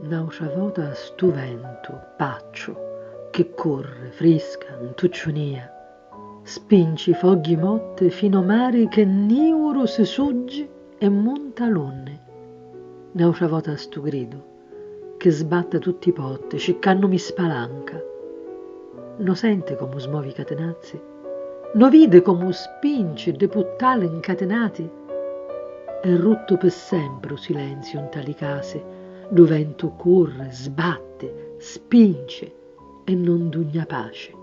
N'autra volta stu vento paccio che corre frisca in tuccionia, spinci fogli motte fino mari che niuro si suggi e monta l'onne. N'autra volta stu grido che sbatte tutti i potti, ciccando mi spalanca. No sente come smuovi i catenazzi? No vide come spinci de puttali incatenati? È rotto per sempre o silenzio in tali case, dove vento corre, sbatte, spinge e non dugna pace.